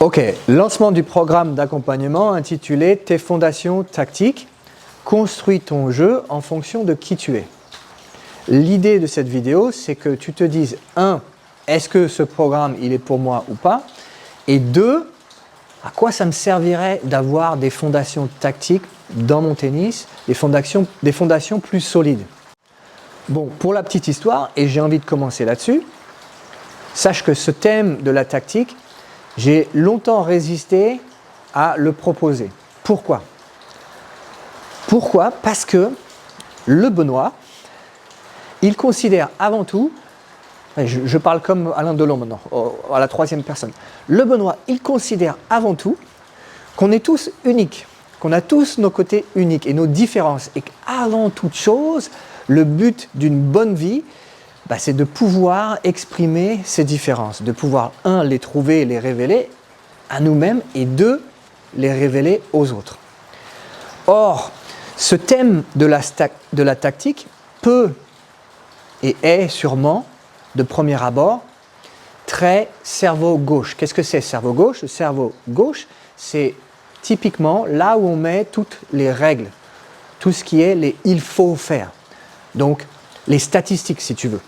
Ok, lancement du programme d'accompagnement intitulé « Tes fondations tactiques, construis ton jeu en fonction de qui tu es ». L'idée de cette vidéo, c'est que tu te dises 1. Est-ce que ce programme, il est pour moi ou pas? Et 2. À quoi ça me servirait d'avoir des fondations tactiques dans mon tennis, des fondations plus solides? Bon, pour la petite histoire, et j'ai envie de commencer là-dessus, sache que ce thème de la tactique, j'ai longtemps résisté à le proposer. Pourquoi? Pourquoi? Parce que le Benoît, il considère avant tout, je parle comme Alain Delon maintenant, à la troisième personne, le Benoît, il considère avant tout qu'on est tous uniques, qu'on a tous nos côtés uniques et nos différences, et qu'avant toute chose, le but d'une bonne vie, c'est de pouvoir exprimer ces différences, de pouvoir, 1, les trouver et les révéler à nous-mêmes, et 2, les révéler aux autres. Or, ce thème de la tactique peut et est sûrement, de premier abord, très cerveau gauche. Qu'est-ce que c'est cerveau gauche? Le cerveau gauche, c'est typiquement là où on met toutes les règles, tout ce qui est les « il faut faire ». Donc, les statistiques, si tu veux,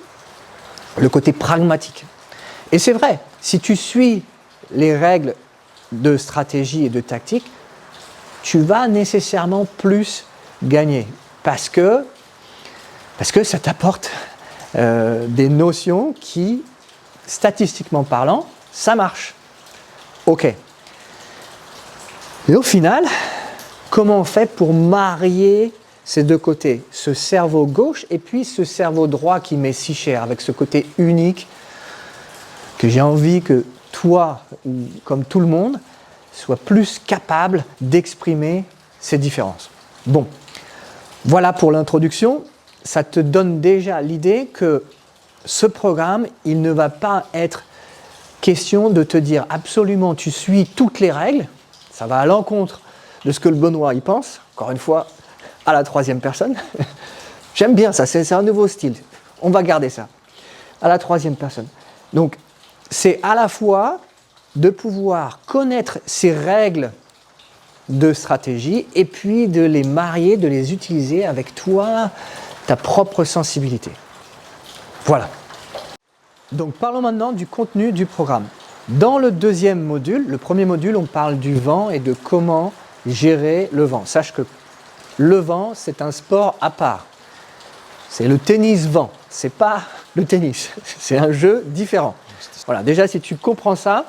le côté pragmatique. Et c'est vrai, si tu suis les règles de stratégie et de tactique, tu vas nécessairement plus gagner, parce que ça t'apporte des notions qui, statistiquement parlant, ça marche. Ok. Et au final, comment on fait pour marier ces deux côtés, ce cerveau gauche et puis ce cerveau droit qui m'est si cher, avec ce côté unique que j'ai envie que toi, comme tout le monde, soit plus capable d'exprimer ces différences. Bon, voilà pour l'introduction. Ça te donne déjà l'idée que ce programme, il ne va pas être question de te dire absolument tu suis toutes les règles, ça va à l'encontre de ce que le Benoît y pense, encore une fois, à la troisième personne. J'aime bien ça, c'est un nouveau style, on va garder ça, à la troisième personne. Donc, c'est à la fois de pouvoir connaître ces règles de stratégie et puis de les marier, de les utiliser avec toi, ta propre sensibilité. Voilà. Donc parlons maintenant du contenu du programme. Dans le deuxième module, le premier module, on parle du vent et de comment gérer le vent. Sache que le vent, c'est un sport à part. C'est le tennis-vent, c'est pas le tennis, c'est un jeu différent. Voilà, déjà si tu comprends ça,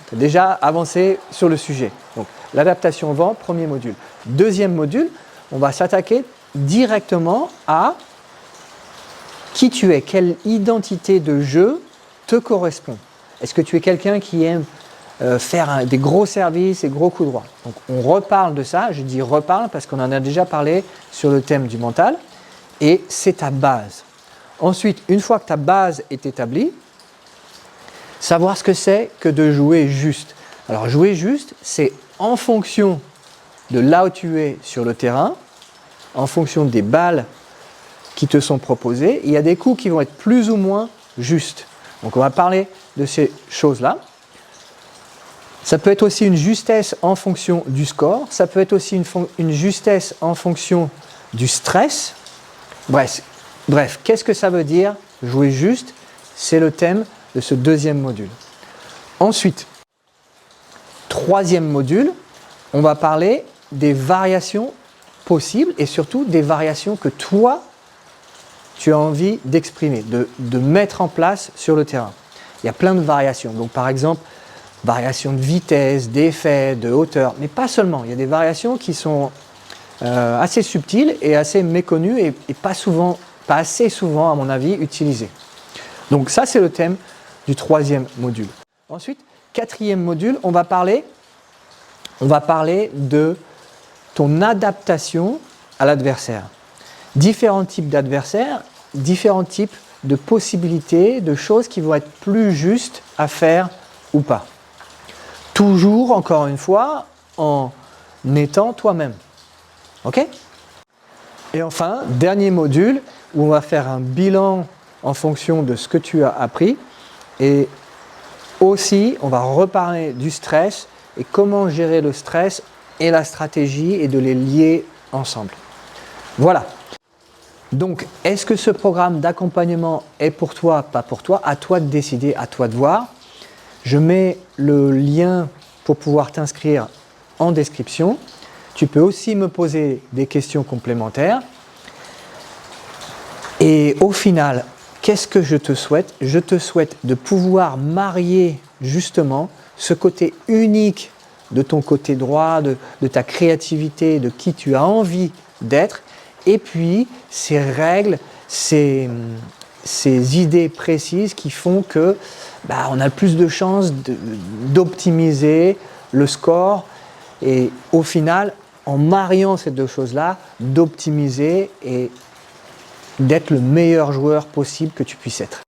tu as déjà avancé sur le sujet. Donc l'adaptation au vent, premier module. Deuxième module, on va s'attaquer directement à qui tu es, quelle identité de jeu te correspond. Est-ce que tu es quelqu'un qui aime faire des gros services et gros coups droits? Donc on reparle de ça, je dis reparle parce qu'on en a déjà parlé sur le thème du mental, et c'est ta base. Ensuite, une fois que ta base est établie, savoir ce que c'est que de jouer juste. Alors jouer juste, c'est en fonction de là où tu es sur le terrain, en fonction des balles qui te sont proposées, il y a des coups qui vont être plus ou moins justes. Donc on va parler de ces choses-là. Ça peut être aussi une justesse en fonction du score, ça peut être aussi une justesse en fonction du stress. Bref, qu'est-ce que ça veut dire jouer juste? C'est le thème de ce deuxième module. Ensuite, troisième module, on va parler des variations possibles et surtout des variations que toi, tu as envie d'exprimer, de mettre en place sur le terrain. Il y a plein de variations. Donc par exemple, variations de vitesse, d'effet, de hauteur, mais pas seulement. Il y a des variations qui sont assez subtiles et assez méconnues et pas assez souvent, à mon avis, utilisées. Donc ça, c'est le thème du troisième module. Ensuite, quatrième module, on va parler de ton adaptation à l'adversaire. Différents types d'adversaires, différents types de possibilités, de choses qui vont être plus justes à faire ou pas. Toujours, encore une fois, en étant toi-même. Ok? Et enfin, dernier module, où on va faire un bilan en fonction de ce que tu as appris. Et aussi, on va reparler du stress et comment gérer le stress et la stratégie et de les lier ensemble. Voilà. Donc, est-ce que ce programme d'accompagnement est pour toi, pas pour toi? À toi de décider, à toi de voir. Je mets le lien pour pouvoir t'inscrire en description. Tu peux aussi me poser des questions complémentaires. Et au final, qu'est-ce que je te souhaite? Je te souhaite de pouvoir marier justement ce côté unique de ton côté droit, de ta créativité, de qui tu as envie d'être, et puis ces règles, ces idées précises qui font que on a plus de chances d'optimiser le score et au final, en mariant ces deux choses-là, d'optimiser et d'être le meilleur joueur possible que tu puisses être.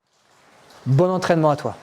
Bon entraînement à toi.